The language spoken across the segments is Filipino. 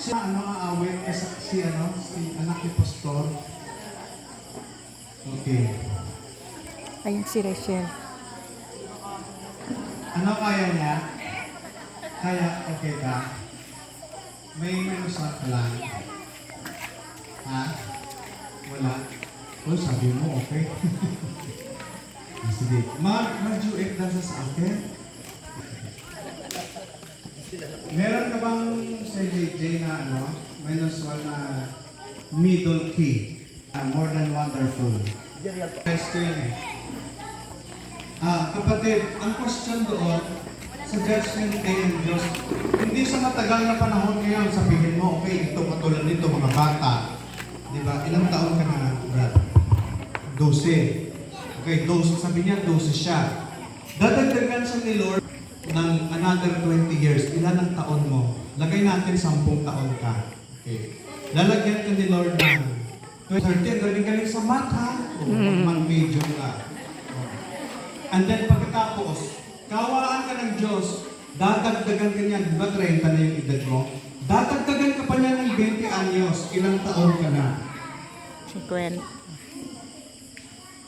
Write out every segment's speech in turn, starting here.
Si aawit si anak ni Pastor. Okay. Ayun si Rachel. Ano kaya niya? Kaya, okay ka? May minusan ka lang? Ha? Wala? Oh, sabi mo, okay. Sige. Mag-duet na sa akin. Meron ka bang sa JJ na minus one na middle key? More than wonderful. Guys ko yun eh. Kapatid, ang question doon, sa judgment day ng Diyos, hindi sa matagal na panahon ngayon, sabihin mo, okay, ito katulad nito, mga bata. Diba? Ilang taon ka na, Brad? 12. Okay, 12. Sabi niya, 12 siya. Dadagdagan siya ni Lord ng another 20 years. Ilan ang taon mo? Lagay natin 10 taon ka. Okay. Lalagyan ka ni Lord ng 13. Galing sa math, ha? O, mag-major ka. And then pagkatapos, kawaan ka ng Diyos, dadagdagan ka niya, di ba 30 na yung edad mo? Dadagdagan ka pa niya ng 20 anyos. Ilang taon ka na? 50.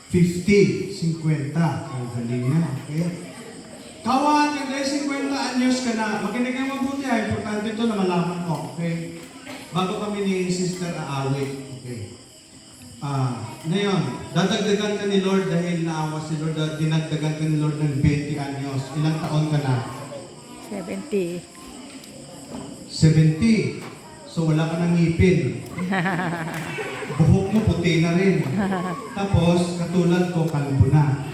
50, 50. Ang galing niya, okay? Kawaan ka guys, 50 anyos ka na. Makinig ang mabuti, importante ito na malaman ko, okay? Bago kami ni Sister aawit, okay? Ngayon, dadagdagan ka ni Lord dahil naawa si Lord, dinagdagan ka ni Lord ng 20 anyos. Ilang taon ka na? 70. 70. So wala ka ng ngipin. Buhok mo puti na rin. Tapos, katulad ko, kalbo na.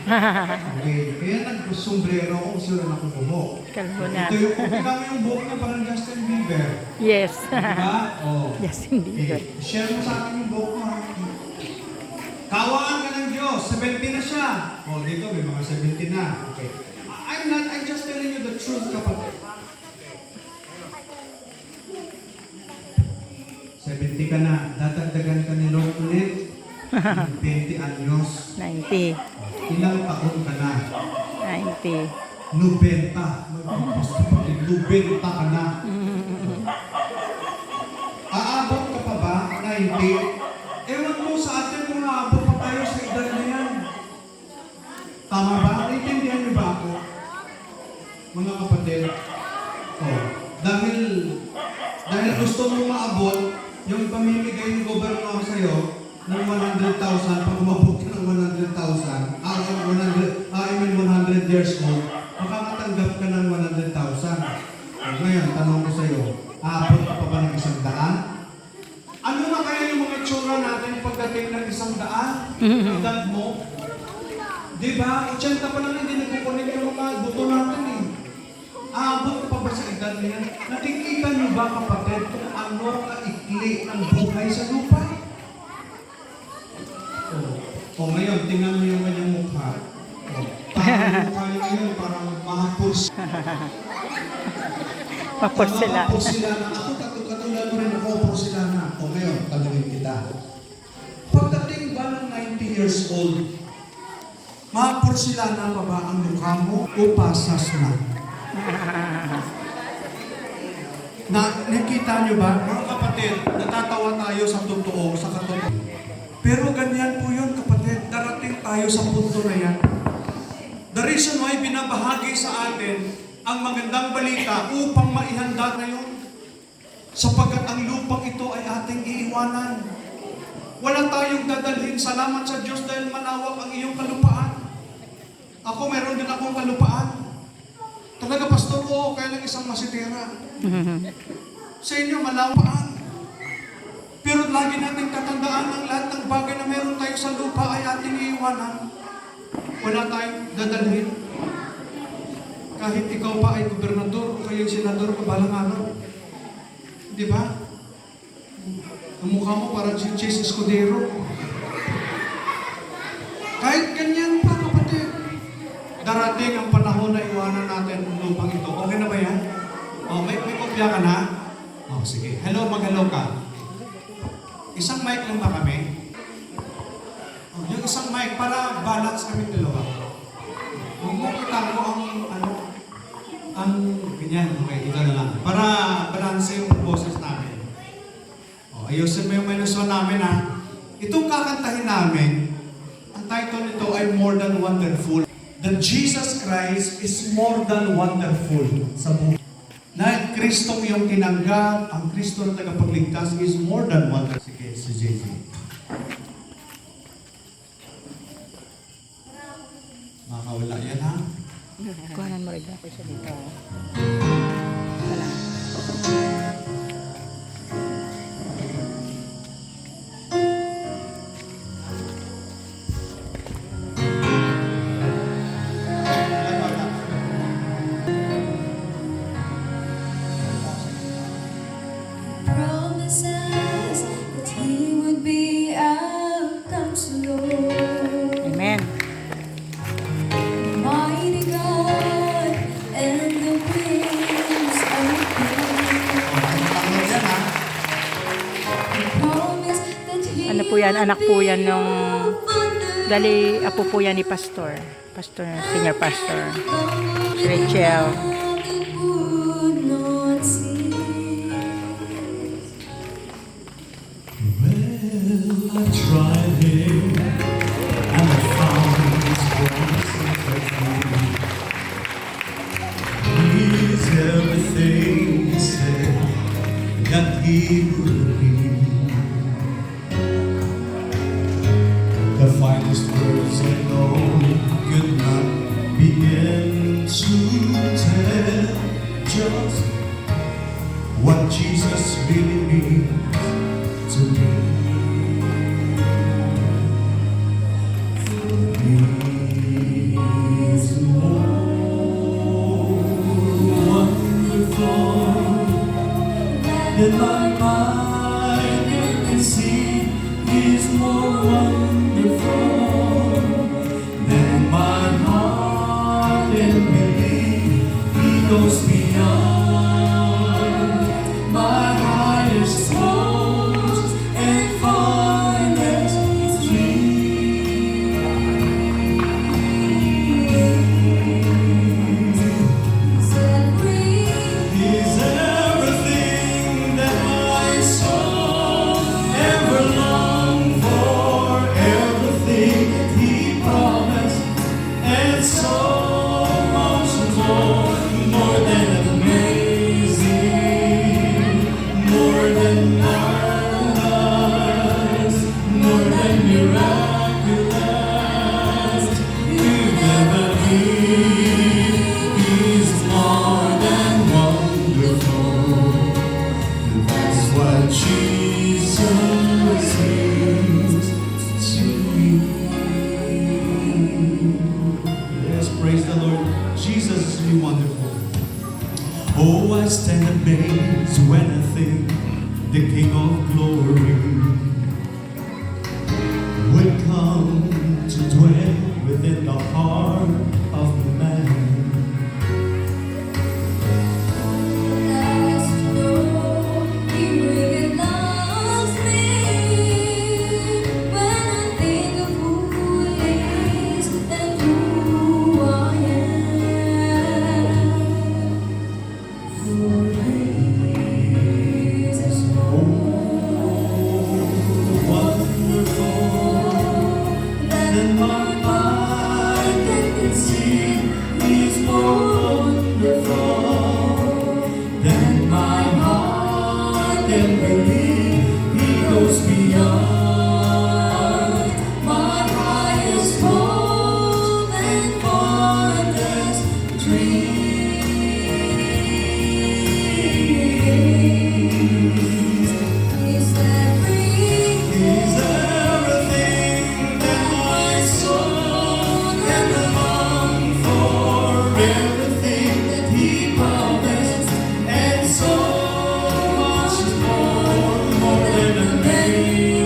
Okay. Kaya nag-sombrero ko kasi wala akong buhok. Kalbo na. Ito yung, kita mo yung buhok na parang Justin Bieber. Yes. Diba? Oh. Justin Bieber. Share mo sa akin yung buhok mo. Kawaan ka ng Diyos. 70 na siya. Oh, dito may mga 70 na. Okay. I'm just telling you the truth, kapatid. 70 ka na, dadagdagan ka ni Lord ulit, 20 anyos. 90. Ilang taon ka na? 90. 90. Magpapastupin, 90 ka na. Aabot ka pa ba? 90? Ewan mo sa atin kung aabot pa tayo sa edad na yan. Tama ba? Naintindihan niyo ba ako? Mga kapatid? Oh, dahil gusto mo maabot, yung pamimigay ng gobernador sa'yo ng 100,000, pag umabot ka ng 100,000, 100 years old, makakatanggap ka ng 100,000. Ngayon, tanong ko sa'yo, aabot ka pa ba ng 100? Ano na kaya yung mga tsura natin pagdating ng 100? Edad mo? Diba? 80 pa lang hindi nagkukunin yung mga buto natin eh. Aabot ka pa ba sa edad niya? Nakikita niyo ba, kapatid, kung ano kaikli ng buhay sa lupa? O ngayon, tingnan mo yung kanyang mukha. Parang mukha niya ngayon, parang mahapos. Porcelana. Ako katulad mo rin ako, porcelana. O ngayon, tanungin kita. Pagdating ba ng 90 years old, porcelana pa ba ang mukha mo o pasas na? Nakita niyo ba, mga kapatid, natatawa tayo sa totoo, sa katotohanan. Pero ganyan po yun, kapatid. Darating tayo sa punto na yan. The reason why binabahagi sa atin ang magandang balita upang maihanda ngayon. Sapagkat ang lupang ito ay ating iiwanan. Wala tayong dadalhin. Salamat sa Diyos dahil malawak ang iyong kalupaan. Ako, meron din akong kalupaan. Talaga, pastor ko, kaya lang isang masitera. Sa inyo, malawaan. Pero lagi natin tatandaan ang lahat ng bagay na meron tayo sa lupa ay ating iiwanan. Wala tayong dadalhin. Kahit ikaw pa ay gobernador o kayong senador o balang araw. Di ba? Ang mukha mo parang si Chase Escudero. Kahit ganyan pa, kapatid. Darating ang panahon na iwanan natin ang lupang ito. Okay na ba yan? Oh, may kopya ka na? Oh, sige. Hello, mag-hello ka. Isang mic lang ba kami? Oh, yung isang mic para balance kami dalawa. Huwag mo kita mo ang ganyan. Okay, ito na lang. Para balance yung boses namin. Ayusin mo yung minus 1 namin ha. Itong kakantahin namin, ang title nito ay More Than Wonderful. That Jesus Christ is more than wonderful sa buhay. Na Kristong iyong tinanggap, ang Kristo na tagapagligtas is more than wonderful. Sige, si JJ. Makakawala yan ha. Kuhanan mo rin ako siya dito. Wala. Promises that He would be our counselor, Amen. mighty God, and the Prince of Tanggap yan ha. Peace. Promise that He Ano po yan? Anak po yan nung... would Dali, apo po yan ni Pastor. Pastor, senior pastor. Si Rachel. would not see. I tried him and I found his voice He's everything he said that he would be. The finest words I know could not begin to tell just what Jesus really means to me. He's more wonderful than my mind can conceive. He's more wonderful than my heart can believe. He goes beyond my highest hopes and fondest He's everything. He's everything that my soul ever longed for, everything that He promised, and so much more than amazing, more than marvelous, more than miraculous. You've ever been. He's more than wonderful. That's what Jesus is to me. Yes, praise the Lord. Jesus is really wonderful. Oh, I stand amazed when I think the King of Glory would come to dwell within the heart of man. Last to know He really loves me. When I think of who He is and who I am, for He is Wonderful than my mind can conceive. He's more wonderful than my heart can believe. He goes beyond my highest hope and fondest dreams. He's everything. He's everything that my soul ever longed for, everything that He promised, and so much more than amazing.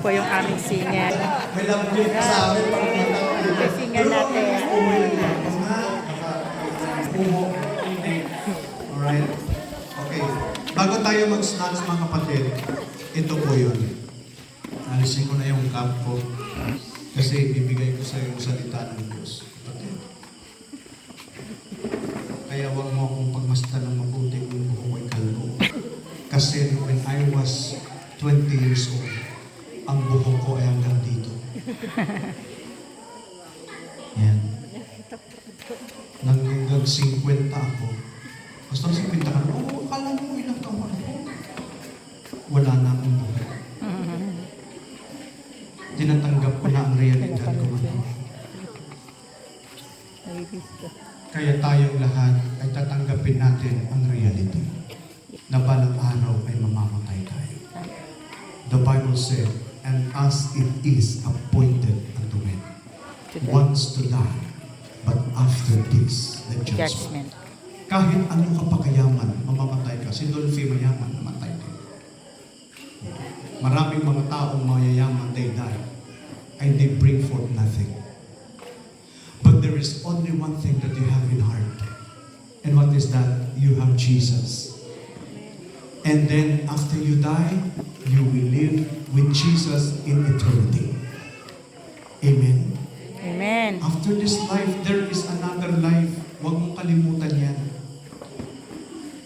po yung aming singer. May love gift ka sa amin pag Yung singer natin. Alright? Okay. Bago tayo mag-snacks mga kapatid, ito po yun. Alisin ko na yung cup ko. Kasi ibibigay ko sa iyo yung salita ng Diyos. Kapatid. Kaya huwag mo akong pagmasdan ng mabuti kung buho ko'y kalbo. Kasi when I was 20 years old, ang buhok ko ay hanggang dito. Yan. Hanggang 50 ako. Basta 50 ka na, akala mo ilang taon ako. Wala na akong buhok. Tinatanggap ko na ang realidad ko man. Kaya tayong lahat ay tatanggapin natin ang reality na balang araw ay mamamatay tayo. The Bible said, and as it is appointed unto men, once to die, but after this, the judgment. Judgment. Kahit ano ka pa kayaman, mamamatay ka. Si Dolphy mayaman, namatay din. Maraming mga taong mayayaman, they die. And they bring forth nothing. But there is only one thing that you have in heart. And what is that? You have Jesus. And then after you die, you will live with Jesus in eternity. Amen. Amen. After this life, there is another life. Huwag mong kalimutan yan.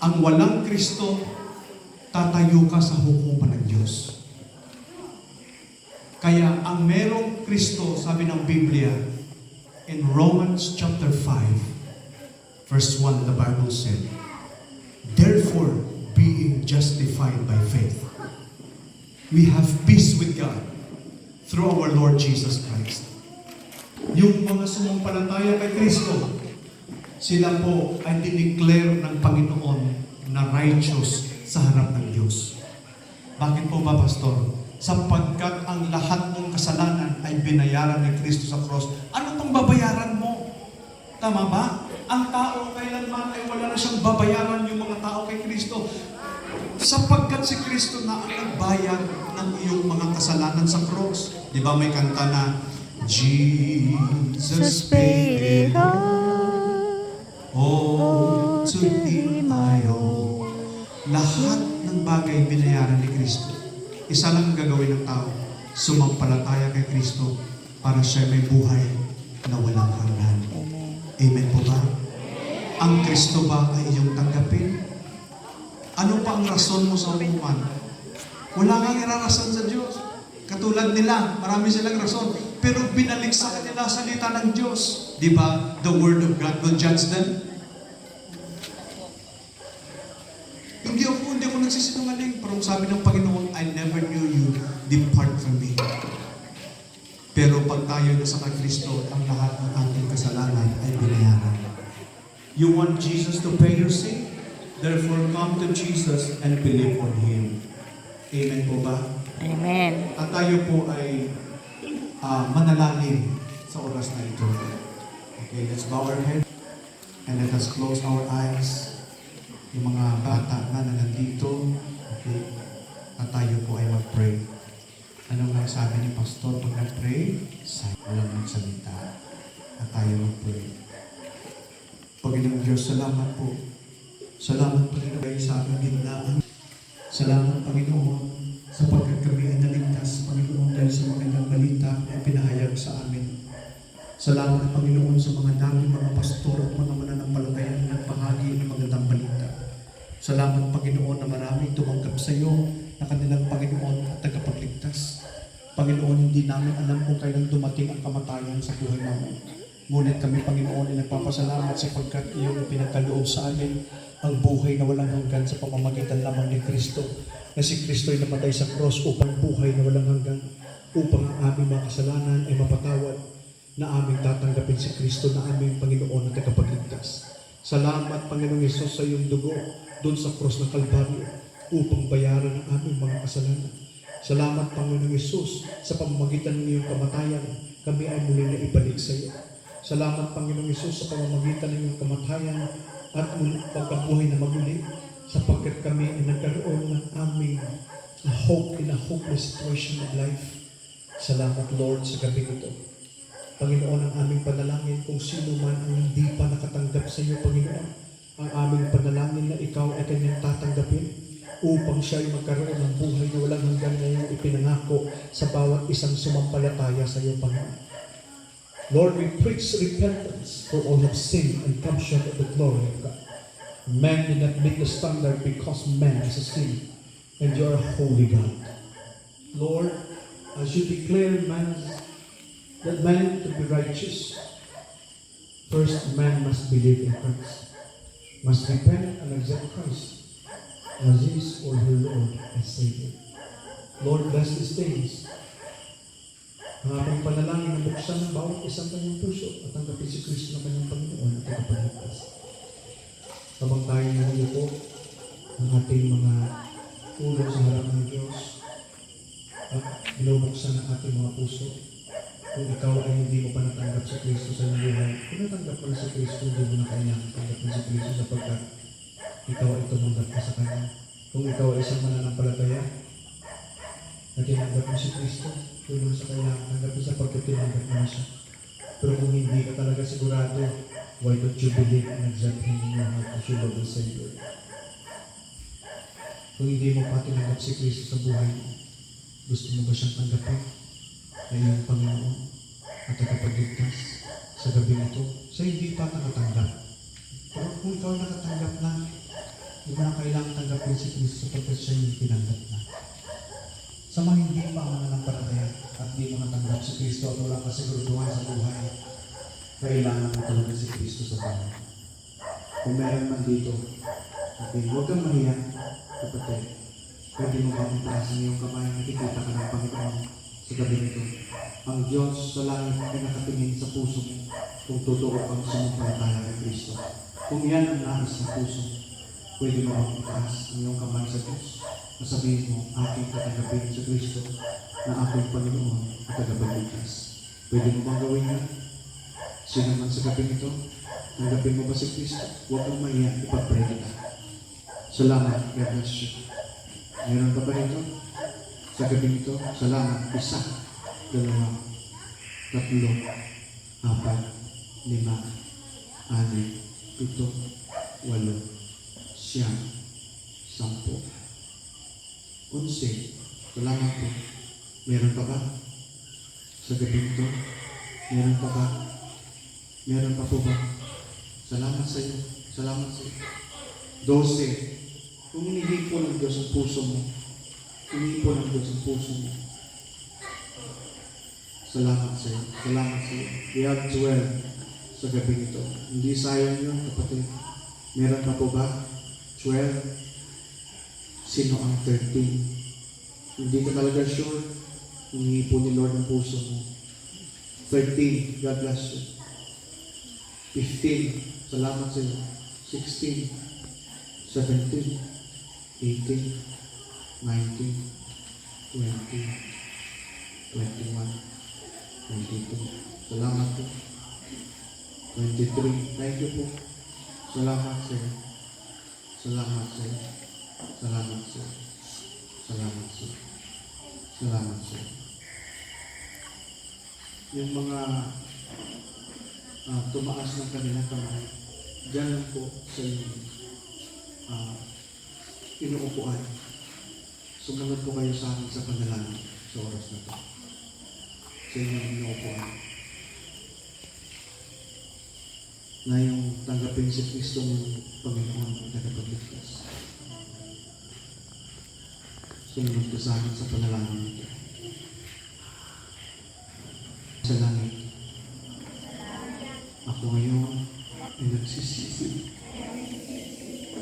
Ang walang Kristo, tatayo ka sa hukuman ng Diyos. Kaya ang merong Kristo, sabi ng Biblia, in Romans chapter 5, verse 1, the Bible said, therefore, being justified by faith, we have peace with God through our Lord Jesus Christ. Yung mga sumampalataya kay Kristo, sila po ay dineclare ng Panginoon na righteous sa harap ng Diyos. Bakit po ba, Pastor? Sapagkat ang lahat ng kasalanan ay binayaran ni Kristo sa cross. Ano pang babayaran mo? Tama ba? Ang tao kailanman ay wala na siyang babayaran yung mga tao kay Kristo. Sapagkat si Kristo na ang nagbayad ng iyong mga kasalanan sa cross. Di ba may kanta na, Jesus paid it all to Him I owe. Lahat ng bagay binayaran ni Kristo. Isa lang gagawin ng tao, sumampalataya kay Kristo para siya may buhay na walang hanggan. Amen po ba? Ang Kristo ba ay iyong tanggapin? Ano pa ang rason mo sa umuman? Wala kang irarason sa Diyos. Katulad nila, marami silang rason. Pero binalik sa kanila salita ng Diyos. Di ba? The Word of God will judge them. Hindi ako nagsisinungaling. Pero sabi ng Panginoon, I never knew you, depart from me. Pero pag tayo na sa Kristo, ang lahat ng ating kasalanan ay binayaran. You want Jesus to pay your sin? Therefore, come to Jesus and believe on Him. Amen po ba? Amen. At tayo po ay manalangin sa oras na ito. Okay, let's bow our head and let us close our eyes. Yung mga bata na nandito, okay, at tayo po ay mag-pray. Ano nga sabi ni Pastor pag nag-pray? Walang magsalita. At tayo mag-pray. Panginoong Diyos, salamat po. Salamat Panginoon sa aming gitnaan. Salamat Panginoon sapagkat kami ay naligtas, Panginoon, dahil sa magandang balita na pinahayag sa amin. Salamat Panginoon sa mga daming mga pastor at mga mananampalataya na nagbahagi ng magandang balita. Salamat Panginoon na maraming tumanggap sa iyo na kanilang Panginoon at tagapagligtas. Panginoon, hindi namin alam kung kailan dumating ang kamatayan sa buhay namin. Ngunit kami Panginoon ay nagpapasalamat sapagkat iyong pinagkaloob sa amin ang buhay na walang hanggan sa pamamagitan lamang ni Kristo, na si Kristo ay namatay sa cross upang buhay na walang hanggan, upang ang aming mga kasalanan ay mapatawad, na aming tatanggapin si Kristo na aming Panginoon at tagapagligtas. Salamat Panginoong Hesus sa iyong dugo doon sa cross ng Kalbaryo upang bayaran ang aming mga kasalanan. Salamat Panginoong Hesus sa pamamagitan ng iyong kamatayan, kami ay muli na ibalik sa iyo. Salamat Panginoong Hesus sa pamamagitan ng iyong kamatayan at pagkabuhay na maguli, sapagkat kami ay nagkaroon ng aming hope in a hopeless situation of life. Salamat, Lord, sa gabi ito. Panginoon, ang aming panalangin kung sino man ang hindi pa nakatanggap sa iyo, Panginoon, ang aming panalangin na ikaw ay kanyang tatanggapin upang siya ay magkaroon ng buhay na walang hanggan ngayong ipinangako sa bawat isang sumampalataya sa iyo, Panginoon. Lord, we preach repentance for all have sinned and come short of the glory of God. Man did not meet the standard because man is a sin, and you are a holy God. Lord, as you declare that man to be righteous, first man must believe in Christ, must repent and accept Christ as his or her Lord and Savior. Lord, bless these things. Ang aming panalangin na buksan ng bawat isang kanyang puso at tanggapin si Kristo na kanyang Panginoon at tagapagligtas. Habang tayo nangyayo ang ating mga ulo sa harap ng Diyos at binubuksan ang ating mga puso. Kung ikaw ay hindi mo pa natanggap si Kristo sa iyong buhay, kung natanggap mo na si Kristo, hindi mo na kailangan tanggapin si Kristo sapagkat ikaw ay tumanggap ka sa Kanya. Kung ikaw ay isang mananampalataya na tinanggap mo si Kristo, hindi mo sa kailangan tanggapin sapagkat tinanggap mo na siya. Pero kung hindi ka talaga sigurado, why don't you believe and accept Him in your heart as your Lord and Savior? Kung hindi mo pa tinanggap si Kristo sa buhay mo, gusto mo ba siyang tanggapin na iyong Panginoon at tagapagligtas sa gabi ito? Sa hindi pa nakatanggap. Pero kung ikaw nakatanggap na, hindi mo na kailangan tanggapin si Kristo sapagkat siya yung tinanggap na. Sa mga hindi pa mananampalataya at hindi mo natanggap si Kristo at wala ka siguraduhan sa buhay, kailangan mo talaga si Kristo sa buhay. Kung meron man dito, okay, huwag kang mahiya, kapatid. Pwede mo bang itaas ang iyong kamay, nakikita ka ng Panginoon sa gabi nito. Ang Diyos sa langit ay nakatingin sa puso mo kung totoo kang sumumpalataya kay Kristo. Kung yan ang nais ng puso, pwede mo bang itaas ang iyong kamay sa Diyos. Masabihin mo, aking tatanggapin sa Kristo na aking Panginoon at tagapagligtas. Pwede mo bang gawin yan? Sino man sa gabi nito, tanggapin mo ba si Kristo? Huwag kang mahiya, ipag-pray kita. Salamat, God bless you. Meron ka ba nito? Sa gabi nito, salamat. 1, 2, 3, 4, 5, 6, 7, 8, 9, 10, 11. Salamat po. Meron ka ba? Sa gabi nito? Meron ka ba? Meron pa po ba? Salamat sa iyo. Salamat sa iyo. 12. Kung hinihingi po ng Diyos ang puso mo, hinihingi po ng Diyos ang puso mo. Salamat sa iyo. Salamat sa iyo. We have 12 sa gabi nito. Hindi sayang yun, kapatid. Meron pa po ba? 12. Sino ang 13? Hindi ka talaga sure. Hinihingi po ni Lord ang puso mo. 13. God bless you. 15. Salamat sa iyo. 16. 17. 18, 19, 20, 21, 22. Salamat po. 23. Thank you po. Salamat sa iyo. Salamat sa iyo. Salamat sa iyo. Salamat sa iyo. Salamat sa iyo. Yung mga tumaas ng kanilang kamay, dyan lang po sa inyo. Inuupuan. Sumunod po kayo sa akin sa panalangin sa oras na ito. Sa inyong inuupuan. Na yung tanggapin si Kristo ng Panginoon at tagapagligtas. Sumunod ka sa akin sa panalangin ito. Sa langit, ako ngayon ay nagsisisi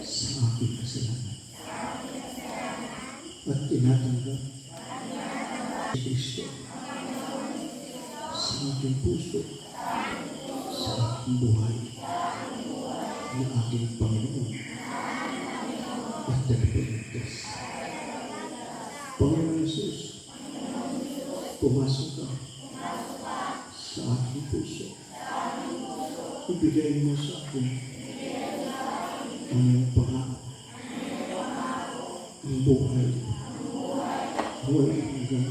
sa aking kasalanan. At tinatanggap si Kristo sa aking puso, sa aking buhay, ng aking Panginoon at tagapagligtas. Panginoon Jesus, pumasok ka sa aking puso. Ibigay mo sa akin ang iyong pangako, ang buhay, walang hanggan,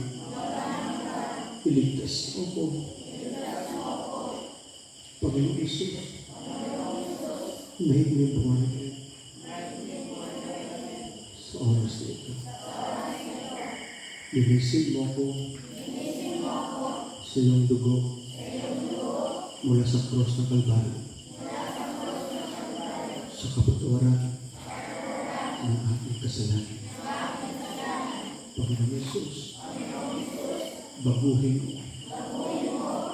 Iligtas mo ako. Panginoong Isus, mahigit mo buwan sa oras na ito. Linisin mo ako sa iyong dugo mula sa cross ng Kalbaryo sa kapatawaran ng ating kasalanan. Panginoong Isus, baguhin mo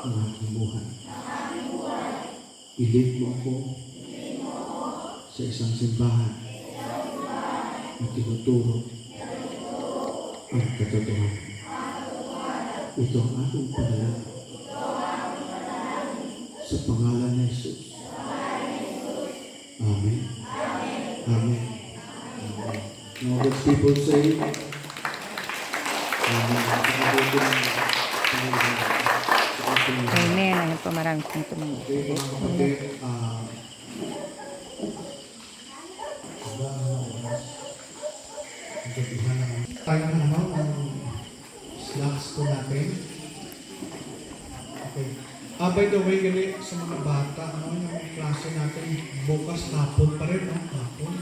ang aking buhay. I-lead mo ako sa isang simbahan na tinuturo ang katotohanan. Ito ang ating panalangin sa pangalan ni Jesus. Amen. Amen. Now God's people say, Amen. Ayun po, maraming pong tumingin. Okay, mga kapatid, tayo na naman ang snacks po natin. Okay. By the way, gali sa mga bata, yung klase natin bukas hapon pa rin, no? Hapon.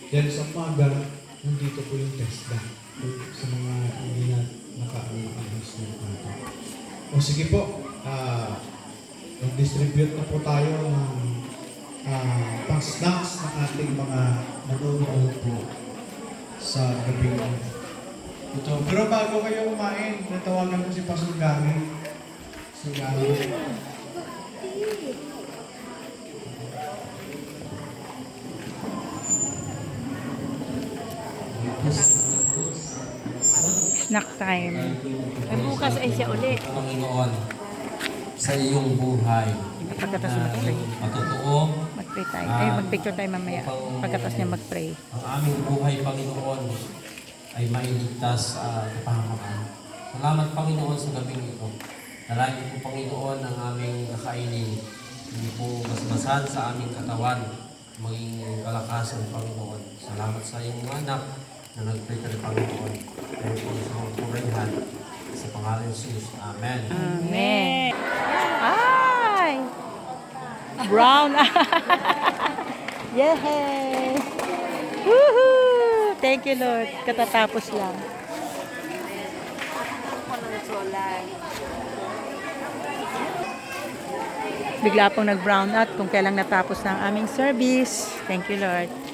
Then sa umaga, nandito po yung test bag. Sa mga hindi na naka-alas na natin. O sige po, mag-distribute na po tayo ng pang-snacks ng ating mga nanonood po sa gabi ito. Pero bago kayo kumain, natawagan ko si Pastor Gary. Si Gary. Snack time. Ay, bukas ay siya uli. Panginoon, sa iyong buhay Pagkatapos na mag-pray. iyong matotoo, Mag-pray tayo. Ay, mag-picture tayo mamaya. Pagkatapos niya mag-pray. ang aming buhay, Panginoon, ay mailigtas sa kapahamakan. Salamat, Panginoon, sa gabing ito. Dalangin po, Panginoon, ang aming nakainin. Hindi po masmasan sa aming katawan, maging kalakasan, Panginoon. Salamat sa iyong mga anak na nag-pray, Panginoon. Kaya po sa mga purihan. Sa pangalan ni Jesus. Amen. Amen. Ay! Brown. Yay! Woohoo! Thank you, Lord. Katatapos lang. Bigla pong nag-brown out kung kailang natapos ng aming service. Thank you, Lord.